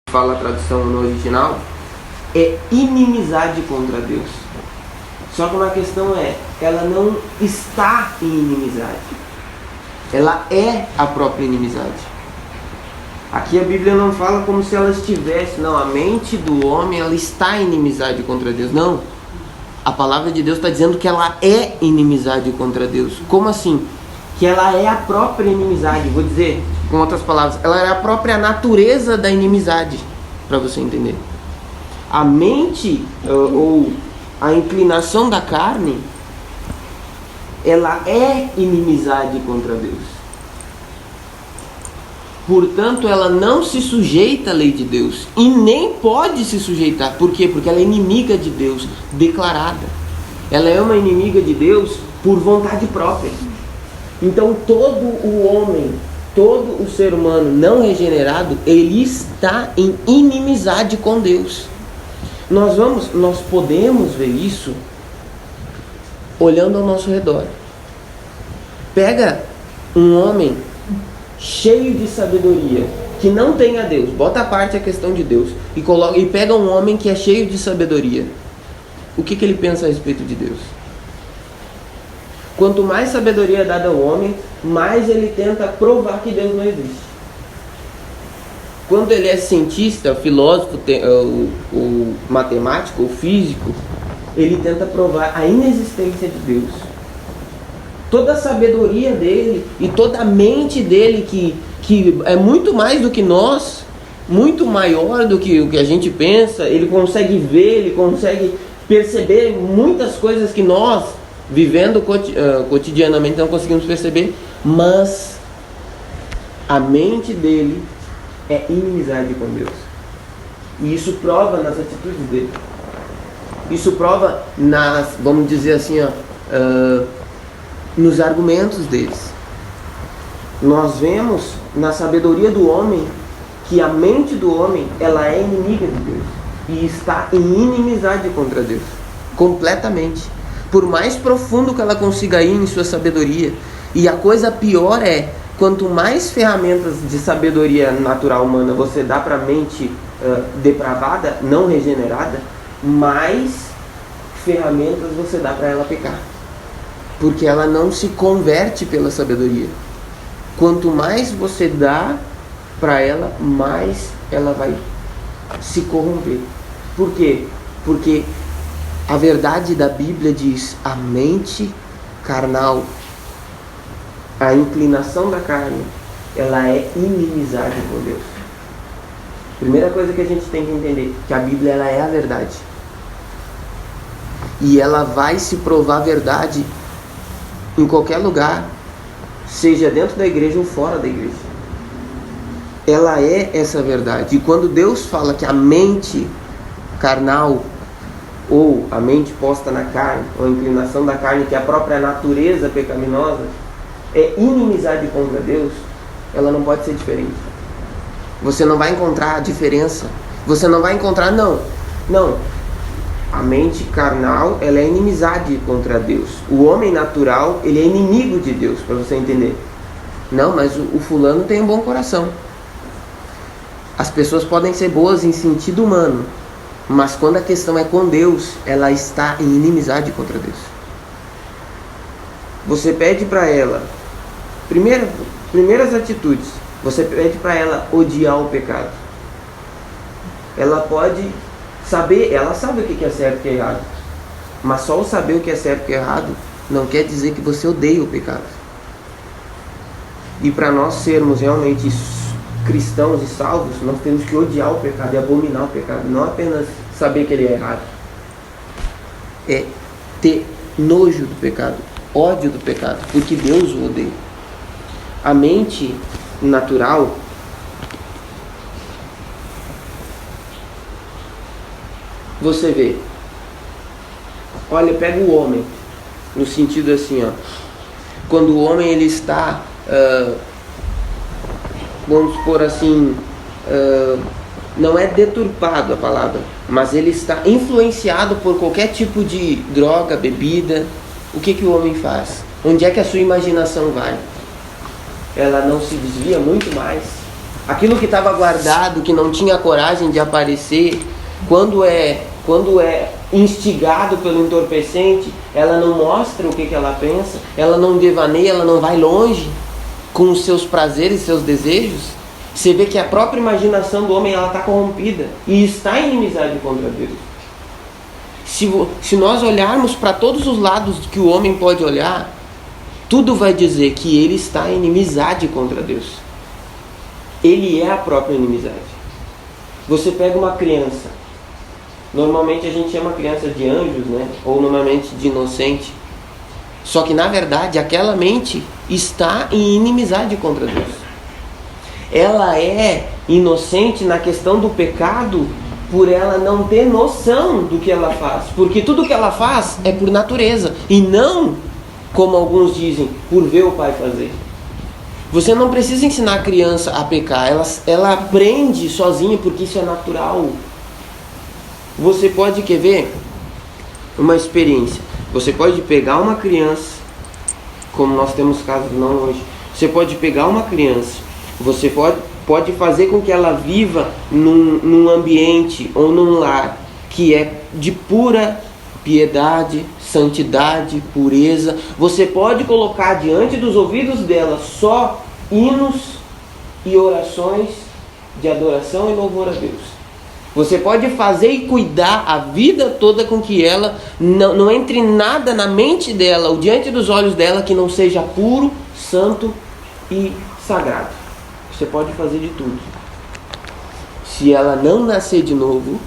fala a tradução no original, é inimizade contra Deus. Só que uma questão é, ela não está em inimizade. Ela é a própria inimizade. Aqui a Bíblia não fala como se ela estivesse, não, a mente do homem, ela está em inimizade contra Deus. Não, a palavra de Deus está dizendo que ela é inimizade contra Deus. Como assim? Que ela é a própria inimizade. Vou dizer com outras palavras, ela é a própria natureza da inimizade, para você entender. A mente ou a inclinação da carne, ela é inimizade contra Deus. Portanto, ela não se sujeita à lei de Deus e nem pode se sujeitar. Por quê? Porque ela é inimiga de Deus, declarada. Ela é uma inimiga de Deus por vontade própria. Então, todo o homem, todo o ser humano não regenerado, ele está em inimizade com Deus. Nós podemos ver isso olhando ao nosso redor. Pega um homem cheio de sabedoria, que não tem a Deus, bota à parte a questão de Deus, e pega um homem que é cheio de sabedoria. O que ele pensa a respeito de Deus? Quanto mais sabedoria é dada ao homem, mais ele tenta provar que Deus não existe. Quando ele é cientista, filósofo, o matemático, o físico, ele tenta provar a inexistência de Deus. Toda a sabedoria dele e toda a mente dele, que é muito mais do que nós, muito maior do que o que a gente pensa, ele consegue ver, ele consegue perceber muitas coisas que nós, vivendo cotidianamente, não conseguimos perceber, mas a mente dele é inimizade com Deus. E isso prova nas atitudes dele. Isso prova vamos dizer assim, nos argumentos deles. Nós vemos na sabedoria do homem que a mente do homem, ela é inimiga de Deus e está em inimizade contra Deus, completamente. Por mais profundo que ela consiga ir em sua sabedoria. E a coisa pior é, quanto mais ferramentas de sabedoria natural humana você dá para a mente depravada, não regenerada, mais ferramentas você dá para ela pecar. Porque ela não se converte pela sabedoria. Quanto mais você dá para ela, mais ela vai se corromper. Por quê? Porque a verdade da Bíblia diz: a mente carnal, a inclinação da carne, ela é inimizade com Deus. Primeira coisa que a gente tem que entender, que a Bíblia, ela é a verdade. E ela vai se provar verdade em qualquer lugar, seja dentro da igreja ou fora da igreja. Ela é essa verdade. E quando Deus fala que a mente carnal, ou a mente posta na carne, ou a inclinação da carne, que é a própria natureza pecaminosa, é inimizade contra Deus, ela não pode ser diferente. Você não vai encontrar a diferença. Você não vai encontrar, não. A mente carnal, ela é inimizade contra Deus. O homem natural, ele é inimigo de Deus, para você entender. Não, mas o fulano tem um bom coração. As pessoas podem ser boas em sentido humano, mas quando a questão é com Deus, ela está em inimizade contra Deus. Você pede para ela, primeiras atitudes, você pede para ela odiar o pecado. Ela pode saber, ela sabe o que é certo e o que é errado. Mas só o saber o que é certo e o que é errado não quer dizer que você odeia o pecado. E para nós sermos realmente cristãos e salvos, nós temos que odiar o pecado e abominar o pecado. Não apenas saber que ele é errado. É ter nojo do pecado, ódio do pecado, porque Deus o odeia. A mente natural, você vê, olha, pega o homem, no sentido assim, quando o homem ele está, vamos supor assim, não é deturpado a palavra, mas ele está influenciado por qualquer tipo de droga, bebida, o que o homem faz? Onde é que a sua imaginação vai? Ela não se desvia muito mais aquilo que estava guardado, que não tinha coragem de aparecer, quando é instigado pelo entorpecente, ela não mostra o que ela pensa, ela não devaneia, ela não vai longe com os seus prazeres, seus desejos. Você vê que a própria imaginação do homem está corrompida e está em inimizade contra Deus. Se nós olharmos para todos os lados que o homem pode olhar, tudo vai dizer que ele está em inimizade contra Deus. Ele é a própria inimizade. Você pega uma criança, normalmente a gente chama criança de anjos, né? Ou normalmente de inocente. Só que na verdade aquela mente está em inimizade contra Deus. Ela é inocente na questão do pecado por ela não ter noção do que ela faz. Porque tudo que ela faz é por natureza e não, como alguns dizem, por ver o pai fazer. Você não precisa ensinar a criança a pecar, ela aprende sozinha porque isso é natural. Você pode, quer ver? Uma experiência. Você pode pegar uma criança, como nós temos casos não hoje. Você pode pegar uma criança, você pode fazer com que ela viva num ambiente ou num lar que é de pura piedade, santidade, pureza. Você pode colocar diante dos ouvidos dela só hinos e orações de adoração e louvor a Deus. Você pode fazer e cuidar a vida toda com que ela não entre nada na mente dela ou diante dos olhos dela que não seja puro, santo e sagrado. Você pode fazer de tudo. Se ela não nascer de novo,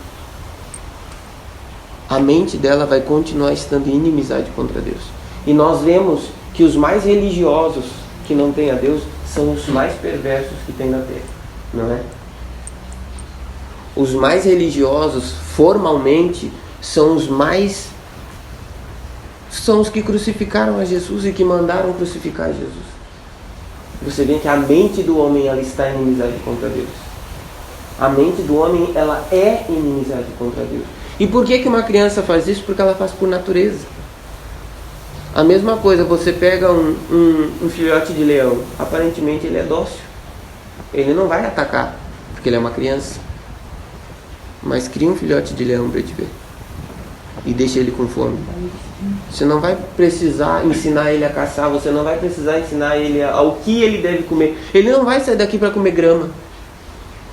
a mente dela vai continuar estando em inimizade contra Deus. E nós vemos que os mais religiosos que não têm a Deus são os mais perversos que tem na terra, não é? Os mais religiosos, formalmente, são os que crucificaram a Jesus e que mandaram crucificar Jesus. Você vê que a mente do homem ela está em inimizade contra Deus. A mente do homem ela é em inimizade contra Deus. E por que uma criança faz isso? Porque ela faz por natureza. A mesma coisa, você pega um filhote de leão. Aparentemente ele é dócil. Ele não vai atacar, porque ele é uma criança. Mas cria um filhote de leão para te ver. E deixa ele com fome. Você não vai precisar ensinar ele a caçar. Você não vai precisar ensinar ele ao que ele deve comer. Ele não vai sair daqui para comer grama.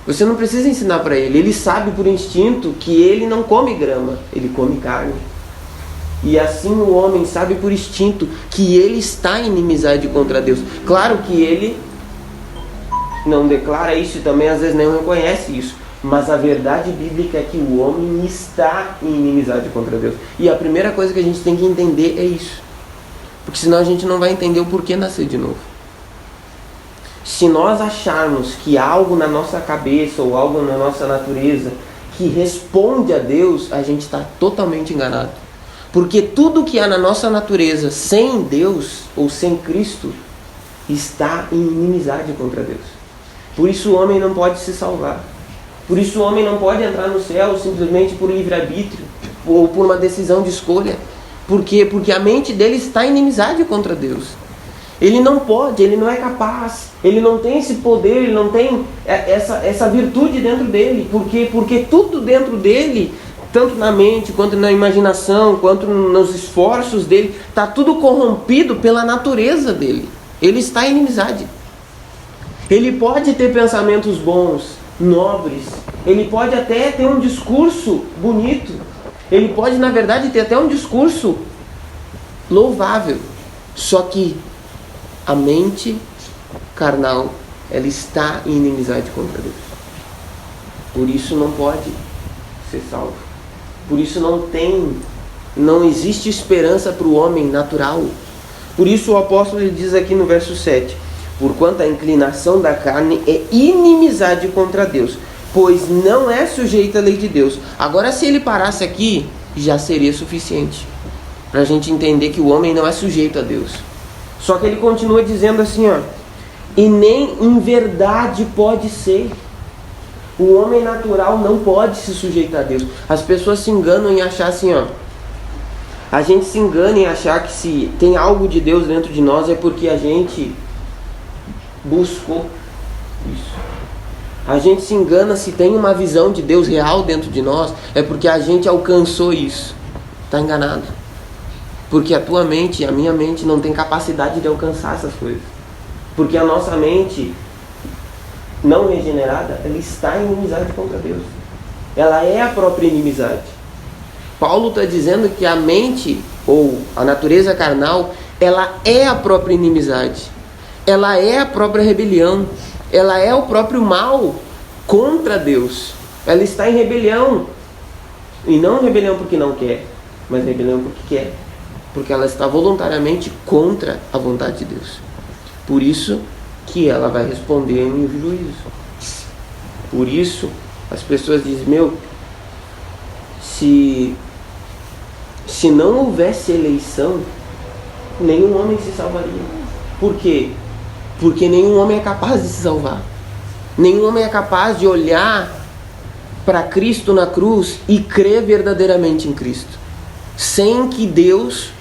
Você não precisa ensinar para ele. Ele sabe por instinto que ele não come grama. Ele come carne. E assim o homem sabe por instinto que ele está em inimizade contra Deus. Claro que ele não declara isso e também às vezes nem reconhece isso. Mas a verdade bíblica é que o homem está em inimizade contra Deus. E a primeira coisa que a gente tem que entender é isso. Porque senão a gente não vai entender o porquê nascer de novo. Se nós acharmos que algo na nossa cabeça ou algo na nossa natureza que responde a Deus, a gente está totalmente enganado. Porque tudo que há na nossa natureza sem Deus ou sem Cristo está em inimizade contra Deus. Por isso o homem não pode se salvar. Por isso o homem não pode entrar no céu simplesmente por livre-arbítrio ou por uma decisão de escolha. Por quê? Porque a mente dele está em inimizade contra Deus. Ele não pode, ele não é capaz, ele não tem esse poder, ele não tem essa virtude dentro dele. Por quê? Porque tudo dentro dele, tanto na mente, quanto na imaginação, quanto nos esforços dele, está tudo corrompido pela natureza dele. Ele está em inimizade. Ele pode ter pensamentos bons, nobres, ele pode até ter um discurso bonito, ele pode na verdade ter até um discurso louvável, só que a mente carnal ela está em inimizade contra Deus. Por isso não pode ser salvo. Por isso não existe esperança para o homem natural. Por isso o apóstolo ele diz aqui no verso 7: porquanto a inclinação da carne é inimizade contra Deus, pois não é sujeita à lei de Deus. Agora, se ele parasse aqui, já seria suficiente para a gente entender que o homem não é sujeito a Deus. Só que ele continua dizendo assim, ó: e nem em verdade pode ser. O homem natural não pode se sujeitar a Deus. As pessoas se enganam em achar assim, ó. A gente se engana em achar que se tem algo de Deus dentro de nós é porque a gente buscou isso. A gente se engana se tem uma visão de Deus real dentro de nós, é porque a gente alcançou isso. Está enganado. Porque a tua mente e a minha mente não tem capacidade de alcançar essas coisas. Porque a nossa mente não regenerada, ela está em inimizade contra Deus. Ela é a própria inimizade. Paulo está dizendo que a mente, ou a natureza carnal, ela é a própria inimizade. Ela é a própria rebelião. Ela é o próprio mal contra Deus. Ela está em rebelião. E não rebelião porque não quer, mas rebelião porque quer. Porque ela está voluntariamente contra a vontade de Deus. Por isso que ela vai responder em juízo. Por isso as pessoas dizem, se não houvesse eleição, nenhum homem se salvaria. Por quê? Porque nenhum homem é capaz de se salvar. Nenhum homem é capaz de olhar para Cristo na cruz e crer verdadeiramente em Cristo, sem que Deus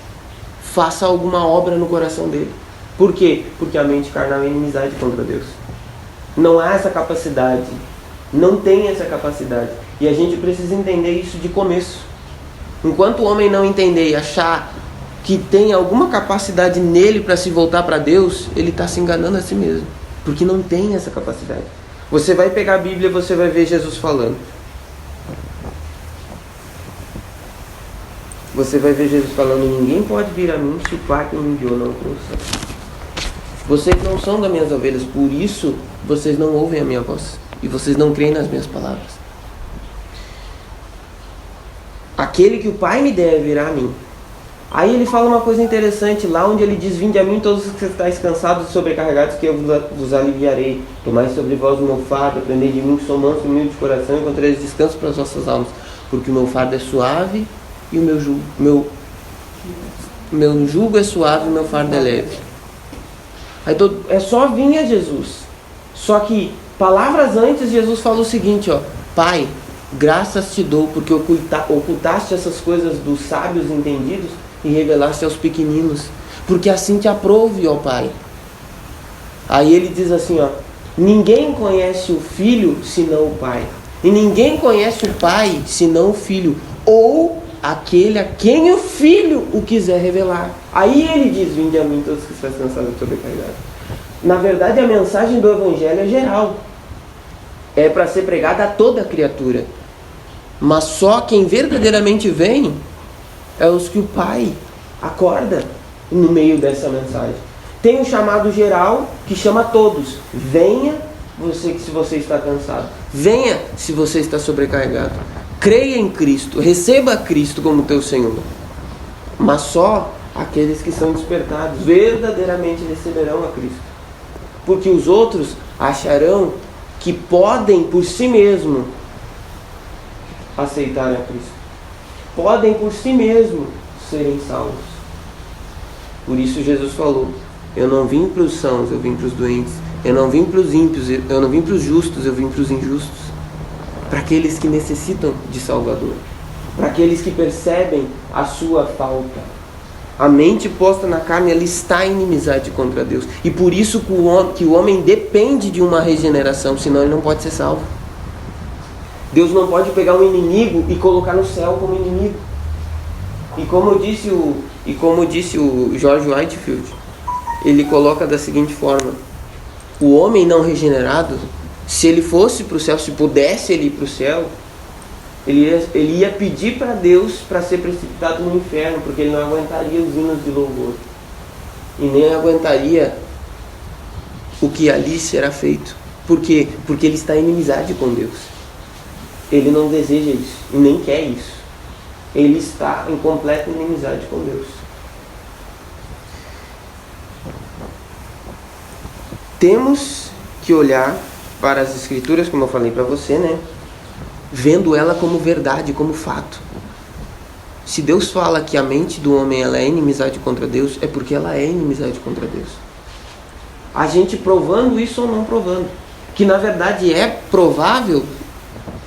faça alguma obra no coração dele. Por quê? Porque a mente carnal é inimizade contra Deus. Não há essa capacidade. Não tem essa capacidade. E a gente precisa entender isso de começo. Enquanto o homem não entender e achar que tem alguma capacidade nele para se voltar para Deus, ele está se enganando a si mesmo. Porque não tem essa capacidade. Você vai pegar a Bíblia e você vai ver Jesus falando. Você vai ver Jesus falando, ninguém pode vir a mim se o Pai que me enviou não trouxe. Vocês não são das minhas ovelhas, por isso vocês não ouvem a minha voz. E vocês não creem nas minhas palavras. Aquele que o Pai me der virá a mim. Aí ele fala uma coisa interessante lá onde ele diz, vinde a mim todos os que estáis cansados e sobrecarregados, que eu vos aliviarei. Tomai sobre vós o meu fardo, aprendei de mim que sou manso e humilde de coração, e encontrareis descanso para as vossas almas. Porque o meu fardo é suave e o meu jugo é suave e o meu fardo é leve. Aí é só vir a Jesus. Só que palavras antes Jesus falou o seguinte, Pai, graças te dou porque ocultaste essas coisas dos sábios entendidos e revelaste aos pequeninos, porque assim te aprouve, ó Pai. Aí ele diz assim, ninguém conhece o Filho senão o Pai, e ninguém conhece o Pai senão o Filho, ou aquele a quem o Filho o quiser revelar. Aí ele diz, vinde a mim todos que estão cansados e sobrecarregados. Na verdade a mensagem do Evangelho é geral, é para ser pregada a toda criatura, mas só quem verdadeiramente vem é os que o Pai acorda no meio dessa mensagem. Tem um chamado geral que chama todos. Venha você se você está cansado. Venha se você está sobrecarregado. Creia em Cristo. Receba Cristo como teu Senhor. Mas só aqueles que são despertados verdadeiramente receberão a Cristo. Porque os outros acharão que podem por si mesmos aceitar a Cristo. Podem por si mesmos serem salvos. Por isso Jesus falou, eu não vim para os sãos, eu vim para os doentes. Eu não vim para os ímpios, eu não vim para os justos, eu vim para os injustos. Para aqueles que necessitam de Salvador. Para aqueles que percebem a sua falta. A mente posta na carne, ela está em inimizade contra Deus. E por isso que o homem depende de uma regeneração, senão ele não pode ser salvo. Deus não pode pegar um inimigo e colocar no céu como inimigo. E como disse o George Whitefield, ele coloca da seguinte forma: o homem não regenerado, se ele fosse para o céu, se pudesse ele ir para o céu, ele ia pedir para Deus para ser precipitado no inferno, porque ele não aguentaria os hinos de louvor e nem aguentaria o que ali será feito. Por quê? Porque ele está em inimizade com Deus. Ele não deseja isso e nem quer isso. Ele está em completa inimizade com Deus. Temos que olhar para as Escrituras, como eu falei para você, vendo ela como verdade, como fato. Se Deus fala que a mente do homem ela é inimizade contra Deus, é porque ela é inimizade contra Deus. A gente provando isso ou não provando. Que na verdade é provável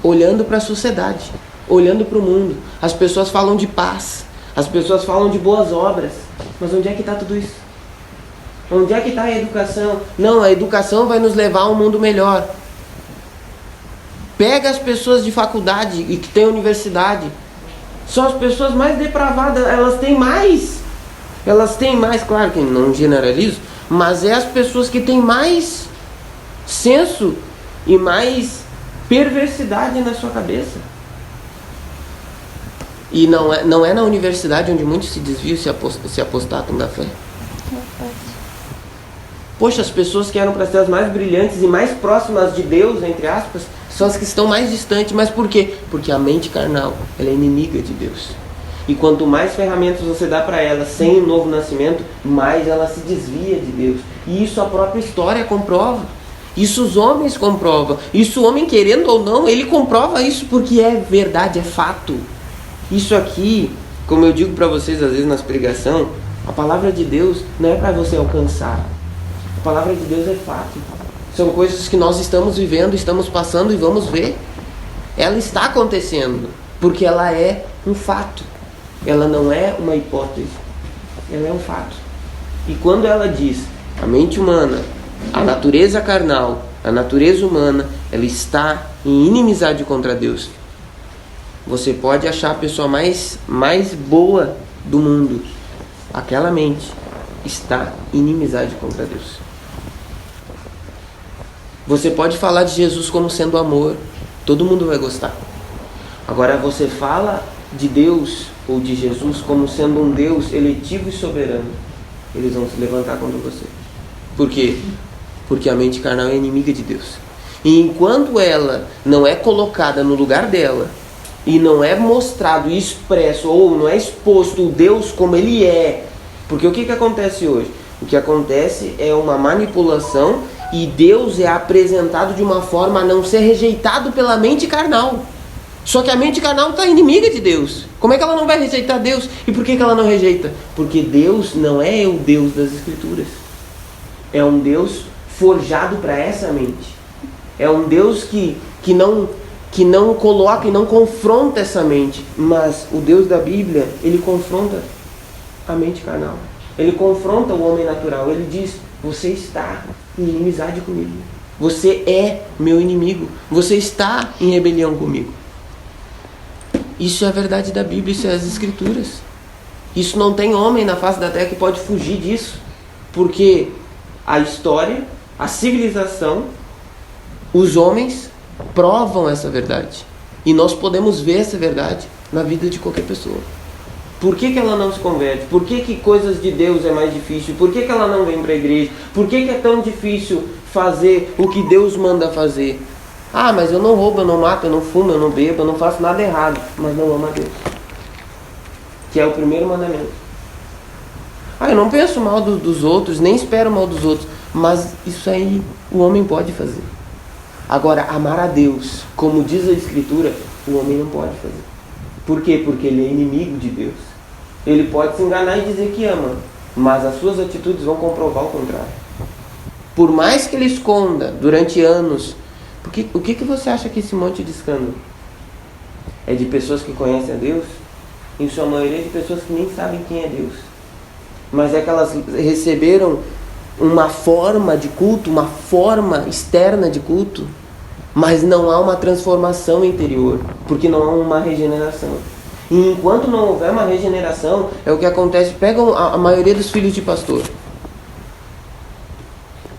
olhando para a sociedade, olhando para o mundo. As pessoas falam de paz, as pessoas falam de boas obras, mas onde é que está tudo isso? Onde é que está a educação? Não, a educação vai nos levar a um mundo melhor. Pega as pessoas de faculdade e que tem universidade. São as pessoas mais depravadas, elas têm mais, claro que não generalizo, mas é as pessoas que têm mais senso e mais perversidade na sua cabeça. E não é na universidade onde muitos se desviam e se apostatam da fé. Poxa, as pessoas que eram para ser as mais brilhantes e mais próximas de Deus, entre aspas, são as que estão mais distantes. Mas por quê? Porque a mente carnal, ela é inimiga de Deus. E quanto mais ferramentas você dá para ela sem o novo nascimento, mais ela se desvia de Deus. E isso a própria história comprova. Isso os homens comprovam. Isso o homem, querendo ou não, ele comprova isso porque é verdade, é fato. Isso aqui, como eu digo para vocês às vezes nas pregações, a palavra de Deus não é para você alcançar. A palavra de Deus é fato. São coisas que nós estamos vivendo, estamos passando e vamos ver. Ela está acontecendo, porque ela é um fato. Ela não é uma hipótese. Ela é um fato. E quando ela diz, a mente humana, a natureza carnal, a natureza humana, ela está em inimizade contra Deus. Você pode achar a pessoa mais boa do mundo. Aquela mente está em inimizade contra Deus. Você pode falar de Jesus como sendo amor, todo mundo vai gostar. Agora você fala de Deus ou de Jesus como sendo um Deus eletivo e soberano, eles vão se levantar contra você. Por quê? Porque a mente carnal é inimiga de Deus. E enquanto ela não é colocada no lugar dela, e não é mostrado e expresso, ou não é exposto o Deus como ele é, porque o que acontece hoje? O que acontece é uma manipulação. E Deus é apresentado de uma forma a não ser rejeitado pela mente carnal. Só que a mente carnal está inimiga de Deus. Como é que ela não vai rejeitar Deus? E por que ela não rejeita? Porque Deus não é o Deus das Escrituras. É um Deus forjado para essa mente. É um Deus que não coloca e não confronta essa mente. Mas o Deus da Bíblia, ele confronta a mente carnal. Ele confronta o homem natural. Ele diz, você está em inimizade comigo. Você é meu inimigo. Você está em rebelião comigo. Isso é a verdade da Bíblia, isso é as Escrituras. Isso não tem homem na face da terra que pode fugir disso. Porque a história, a civilização, os homens provam essa verdade. E nós podemos ver essa verdade na vida de qualquer pessoa. Por que ela não se converte? Por que coisas de Deus é mais difícil? Por que ela não vem para a igreja? Por que é tão difícil fazer o que Deus manda fazer? Ah, mas eu não roubo, eu não mato, eu não fumo, eu não bebo, eu não faço nada errado. Mas não amo a Deus. Que é o primeiro mandamento. Ah, eu não penso mal dos outros, nem espero mal dos outros. Mas isso aí o homem pode fazer. Agora, amar a Deus, como diz a Escritura, o homem não pode fazer. Por quê? Porque ele é inimigo de Deus. Ele pode se enganar e dizer que ama, mas as suas atitudes vão comprovar o contrário. Por mais que ele esconda durante anos, porque, o que você acha que esse monte de escândalo? É de pessoas que conhecem a Deus? Em sua maioria de pessoas que nem sabem quem é Deus. Mas é que elas receberam uma forma de culto, uma forma externa de culto, mas não há uma transformação interior, porque não há uma regeneração. E enquanto não houver uma regeneração, é o que acontece. Pegam a maioria dos filhos de pastor.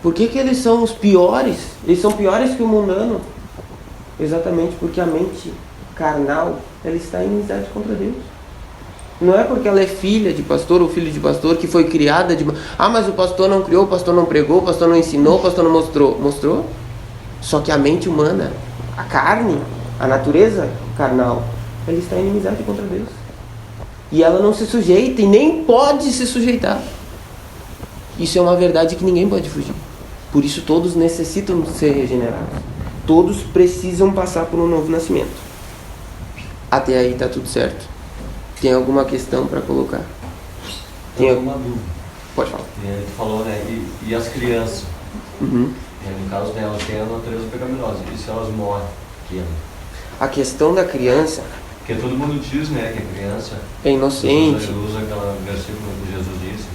Por que eles são os piores? Eles são piores que o mundano. Exatamente porque a mente carnal, ela está em inimizade contra Deus. Não é porque ela é filha de pastor ou filho de pastor que foi criada de... Ah, mas o pastor não criou, o pastor não pregou, o pastor não ensinou, o pastor não mostrou. Mostrou? Só que a mente humana, a carne, a natureza carnal, ela está em inimizade contra Deus. E ela não se sujeita e nem pode se sujeitar. Isso é uma verdade que ninguém pode fugir. Por isso todos necessitam ser regenerados. Todos precisam passar por um novo nascimento. Até aí está tudo certo. Tem alguma questão para colocar? Tem alguma dúvida? Pode falar. Tu falou, né? E as crianças? Uhum. No caso delas, tem a natureza pecaminosa. E se elas morrem? A questão da criança... Porque todo mundo diz, né, que a criança é inocente. Ele usa aquele versículo que Jesus disse.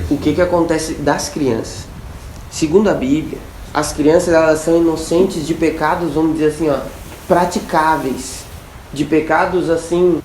O que acontece das crianças? Segundo a Bíblia, as crianças, elas são inocentes de pecados, vamos dizer assim, praticáveis, de pecados assim.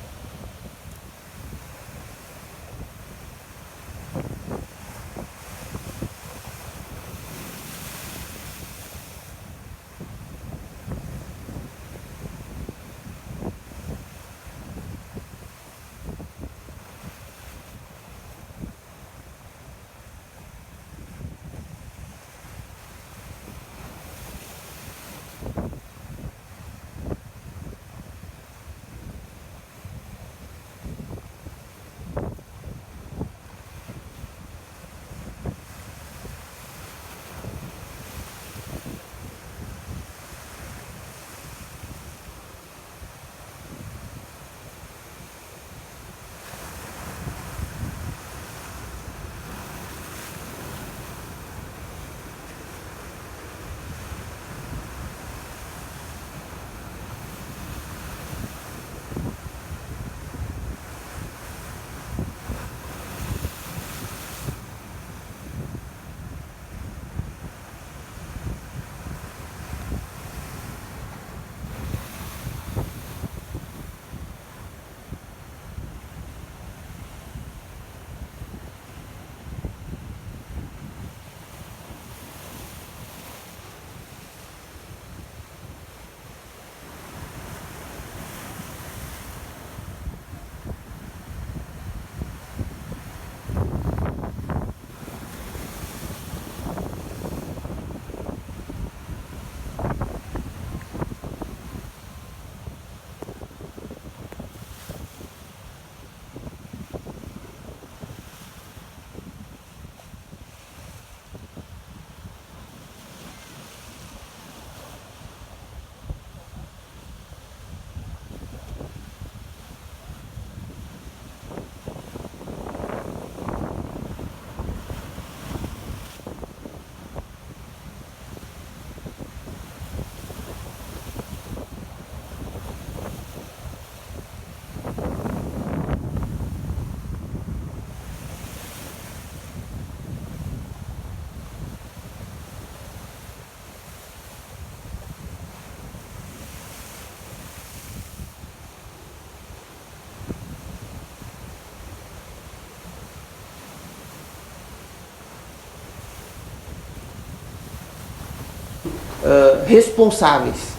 Responsáveis,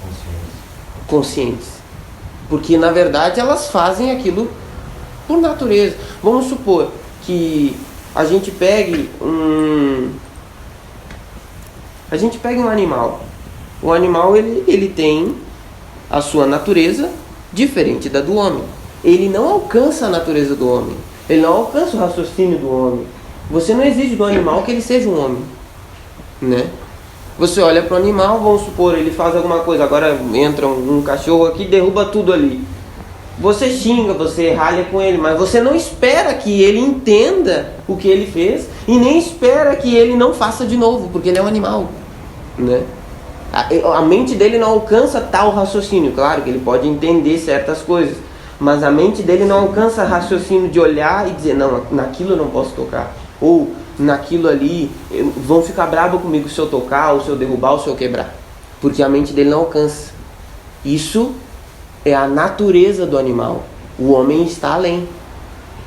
conscientes, porque na verdade elas fazem aquilo por natureza. Vamos supor que a gente pegue um animal. O animal ele tem a sua natureza diferente da do homem. Ele não alcança a natureza do homem. Ele não alcança o raciocínio do homem. Você não exige do animal que ele seja um homem, né? Você olha para o animal, vamos supor, ele faz alguma coisa, agora entra um cachorro aqui e derruba tudo ali. Você xinga, você ralha com ele, mas você não espera que ele entenda o que ele fez e nem espera que ele não faça de novo, porque ele é um animal, né? A mente dele não alcança tal raciocínio. Claro que ele pode entender certas coisas, mas a mente dele não alcança raciocínio de olhar e dizer, não, naquilo eu não posso tocar. Ou naquilo ali, vão ficar bravos comigo se eu tocar, ou se eu derrubar, ou se eu quebrar. Porque a mente dele não alcança. Isso é a natureza do animal. O homem está além.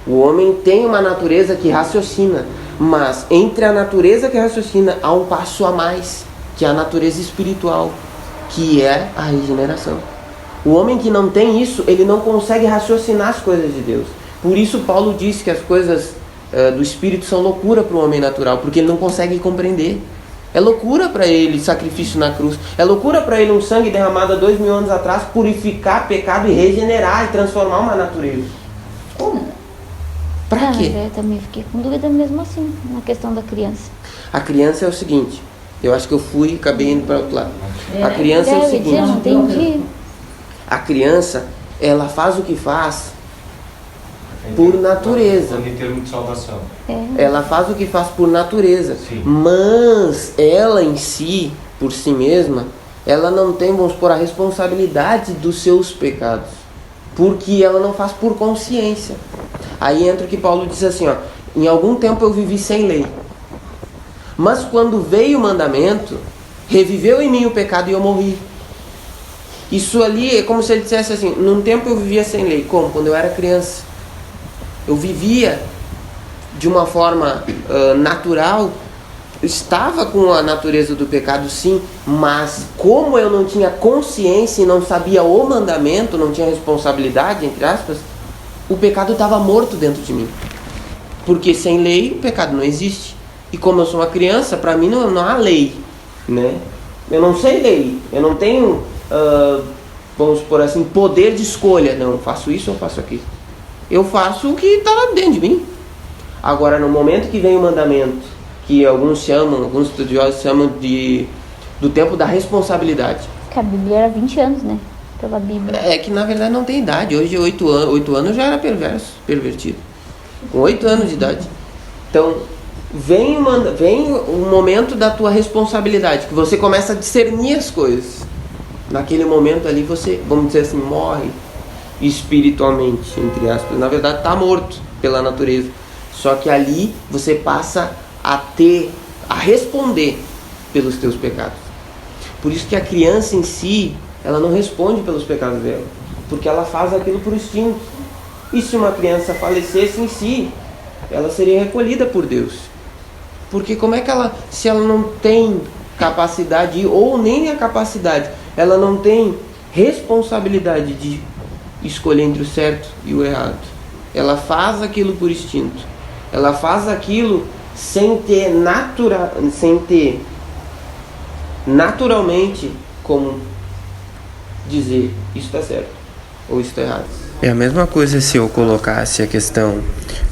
O homem tem uma natureza que raciocina, mas entre a natureza que raciocina há um passo a mais, que é a natureza espiritual, que é a regeneração. O homem que não tem isso, ele não consegue raciocinar as coisas de Deus. Por isso Paulo disse que as coisas do Espírito são loucura para o homem natural, porque ele não consegue compreender. É loucura para ele sacrifício na cruz. É loucura para ele um sangue derramado há 2000 anos atrás purificar pecado e regenerar e transformar uma natureza. Como? Para quê? Eu também fiquei com dúvida mesmo assim, na questão da criança. A criança é o seguinte, eu acho que eu acabei indo para o outro lado. A criança é o seguinte, eu não entendi. A criança, ela faz o que faz por natureza. Em termos de salvação. Ela faz o que faz por natureza. Sim. Mas ela em si, por si mesma, ela não tem, vamos supor, a responsabilidade dos seus pecados, porque ela não faz por consciência. Aí entra o que Paulo diz assim, em algum tempo eu vivi sem lei, mas quando veio o mandamento, reviveu em mim o pecado e eu morri. Isso ali é como se ele dissesse assim: num tempo eu vivia sem lei. Como? Quando eu era criança. Eu vivia de uma forma natural. Eu estava com a natureza do pecado, sim, mas como eu não tinha consciência e não sabia o mandamento, não tinha responsabilidade, entre aspas, o pecado estava morto dentro de mim. Porque sem lei o pecado não existe. E como eu sou uma criança, para mim não há lei, né? Eu não sei lei, eu não tenho, vamos por assim, poder de escolha. Não, faço isso ou faço aquilo. Eu faço o que está lá dentro de mim. Agora, no momento que vem o mandamento, que alguns estudiosos chamam do tempo da responsabilidade. Que a Bíblia era 20 anos, né? Pela Bíblia. É que na verdade não tem idade. Hoje 8 anos já era pervertido. Com 8 anos de idade. Então, vem o momento da tua responsabilidade, que você começa a discernir as coisas. Naquele momento ali você, vamos dizer assim, morre espiritualmente, entre aspas. Na verdade está morto pela natureza. Só que ali você passa a responder pelos teus pecados. Por isso que a criança em si, ela não responde pelos pecados dela, porque ela faz aquilo por instinto. E se uma criança falecesse em si, ela seria recolhida por Deus. Porque como é que se ela não tem capacidade, ou nem a capacidade, ela não tem responsabilidade de escolher entre o certo e o errado. Ela faz aquilo por instinto. Ela faz aquilo sem ter naturalmente como dizer isso está certo ou isso está errado. É a mesma coisa se eu colocasse a questão,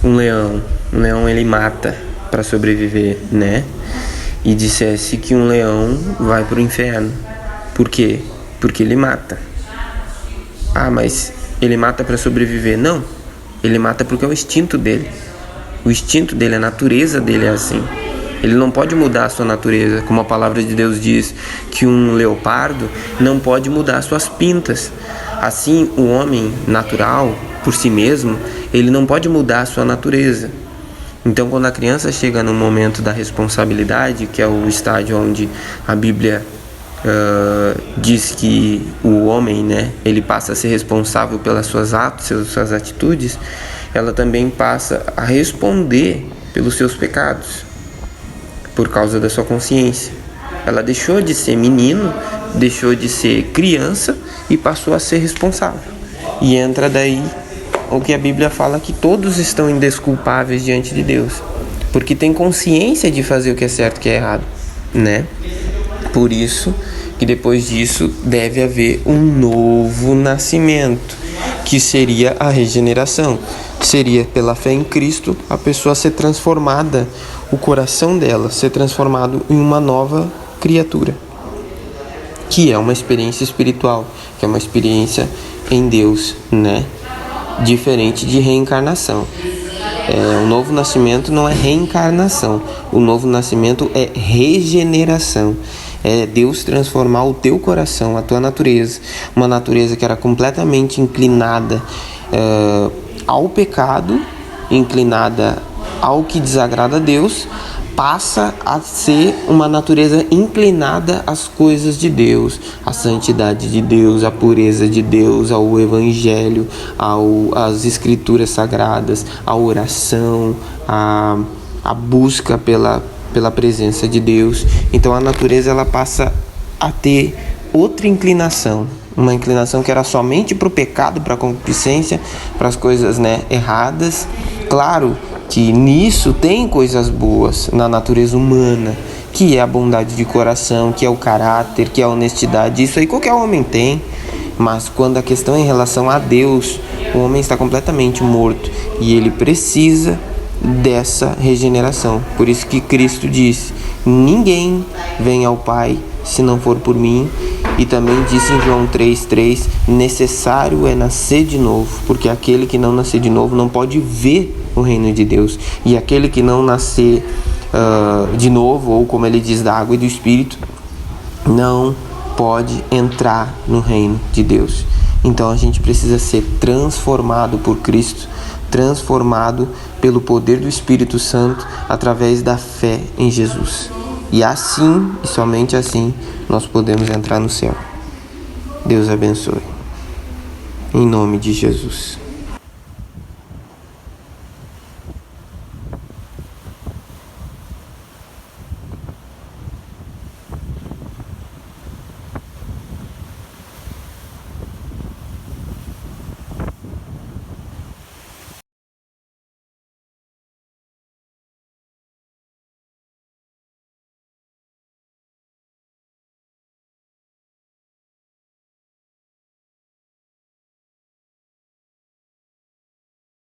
um leão ele mata para sobreviver, né? E dissesse que um leão vai para o inferno. Por quê? Porque ele mata. Ah, mas ele mata para sobreviver? Não, ele mata porque é o instinto dele. O instinto dele, a natureza dele é assim. Ele não pode mudar a sua natureza, como a palavra de Deus diz que um leopardo não pode mudar suas pintas. Assim, o homem natural, por si mesmo, ele não pode mudar a sua natureza. Então, quando a criança chega no momento da responsabilidade, que é o estágio onde a Bíblia diz que o homem, né, ele passa a ser responsável pelas suas atitudes, ela também passa a responder pelos seus pecados, por causa da sua consciência. Ela deixou de ser menino, deixou de ser criança e passou a ser responsável. E entra daí o que a Bíblia fala, que todos estão indesculpáveis diante de Deus, porque tem consciência de fazer o que é certo e o que é errado, né? Por isso que depois disso deve haver um novo nascimento, que seria a regeneração. Seria pela fé em Cristo a pessoa ser transformada, o coração dela ser transformado em uma nova criatura, que é uma experiência espiritual, que é uma experiência em Deus, né? Diferente de reencarnação. O novo nascimento não é reencarnação, o novo nascimento é regeneração. É Deus transformar o teu coração, a tua natureza, uma natureza que era completamente inclinada ao pecado, inclinada ao que desagrada a Deus, passa a ser uma natureza inclinada às coisas de Deus, à santidade de Deus, à pureza de Deus, ao Evangelho, às Escrituras Sagradas, à oração, à busca pela presença de Deus. Então a natureza ela passa a ter outra inclinação, uma inclinação que era somente para o pecado, para a concupiscência, para as coisas, né, erradas. Claro que nisso tem coisas boas na natureza humana, que é a bondade de coração, que é o caráter, que é a honestidade. Isso aí qualquer homem tem. Mas quando a questão é em relação a Deus, o homem está completamente morto e ele precisa dessa regeneração. Por isso que Cristo disse: ninguém vem ao Pai se não for por mim. E também disse em João 3,3: necessário é nascer de novo, porque aquele que não nascer de novo não pode ver o reino de Deus. E aquele que não nascer de novo, ou como ele diz, da água e do Espírito, não pode entrar no reino de Deus. Então a gente precisa ser transformado por Cristo, transformado pelo poder do Espírito Santo através da fé em Jesus. E assim, e somente assim, nós podemos entrar no céu. Deus abençoe. Em nome de Jesus.